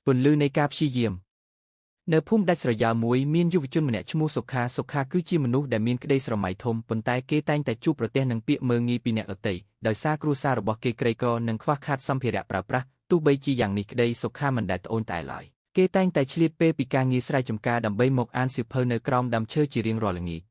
ពន្លឺនៃការព្យាយាមនៅភូមិដាច់ស្រយាលមួយមានយុវជនម្នាក់ឈ្មោះសុខាគឺជាមនុស្សដែលមានក្តីស្រមៃធំប៉ុន្តែគេតែងតែជួបប្រទះនឹងពាក្យមើលងាយពីអ្នកដទៃដោយសារគ្រួសាររបស់គេក្រីក្រនិងខ្វះខាតសម្ភារៈប្រើប្រាស់ទោះបីជាយ៉ាងនេះក្តីសុខាមិនដែលត្អូញត្អែឡើយគេតែងតែឆ្លៀតពេលពីការងារស្រែចម្ការដើម្បីមកអានសៀវភៅនៅក្រោមដើមឈើជារៀងរាល់ល្ងាច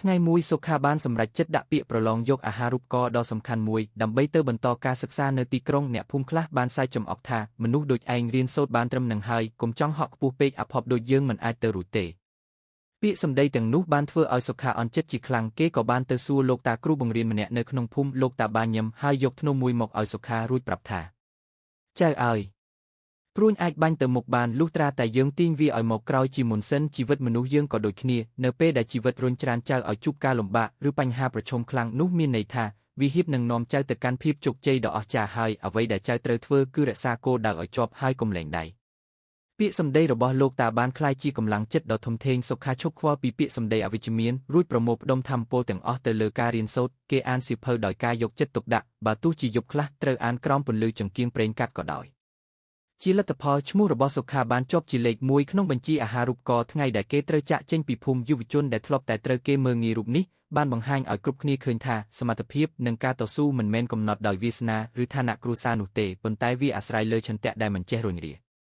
ថ្ងៃមួយសុខាបានសម្រេចចិត្តដាក់ពាក្យប្រឡងយកអាហារូបករណ៍ដ៏សំខាន់មួយដើម្បីទៅបន្តការសិក្សានៅទីក្រុងអ្នកភូមិខ្លះបានសើចចំអកថាមនុស្សដូចឯងរៀនសូត្របានត្រឹមនឹងហើយកុំចង់ហក់ខ្ពស់ពេកអភ័ព្វដូចយើងមិនអាចទៅរួចទេពាក្យសម្ដីទាំងនោះបានធ្វើឲ្យសុខាអន់ចិត្តជាខ្លាំងគេក៏បានទៅសួរលោកតាគ្រូបង្រៀនម្នាក់នៅក្នុងភូមិលោកតាបាញឹមហើយយកធ្នូមួយមកឲ្យសុខារួចប្រាប់ថាចៅអើយព្រួញអាចបាញ់ទៅមុខបានលុះត្រាតែយើងទាញវាឲ្យមកក្រោយជាមុនសិនជីវិតមនុស្សយើងក៏ដូចគ្នានៅពេលដែលជីវិតរុញច្រានចៅឲ្យជួបការលំបាកឬបញ្ហាប្រឈមខ្លាំងនោះមានន័យថាវាហៀបនឹងនាំចៅទៅកាន់ភាពជោគជ័យដ៏អស្ចារ្យហើយអ្វីដែលចៅត្រូវធ្វើគឺរក្សាគោលដៅឲ្យជាប់ហើយកុំលែងដៃពាក្យសម្ដីរបស់លោកតាបានคล้ายជាកម្លាំងចិត្តដ៏ធំធេងសុខាឈប់ខ្វល់ពីពាក្យសម្ដីអវិជ្ជមានរួចប្រមូលផ្ដុំថាមពលទាំងអស់ទៅលើការរៀនសូត្រគេអានសៀវភៅដោយការយកចិត្តទុកដាក់បើទោះជាយប់ខ្លះត្រូវអានក្រោមពន្លឺចង្កៀងប្រេងកាត់ក៏ដោយជាលទ្ធផលឈ្មោះរបស់សុខាបានជាប់ជាលេខ1ក្នុងបញ្ជីអាហារូបករណ៍ថ្ងៃដែលគេត្រូវចាក់ចេញពីភូមិយុវជនដែលធ្លាប់តែត្រូវគេមើលងាយរូបនេះបានបង្ហាញឲ្យគ្រប់គ្នាឃើញថាសមត្ថភាពនិងការតស៊ូមិនមែនកំណត់ដោយវាសនាឬឋានៈគ្រួសារនោះទេប៉ុន្តែវាអាស្រ័យលើឆន្ទៈដែលមិនចេះរុញរា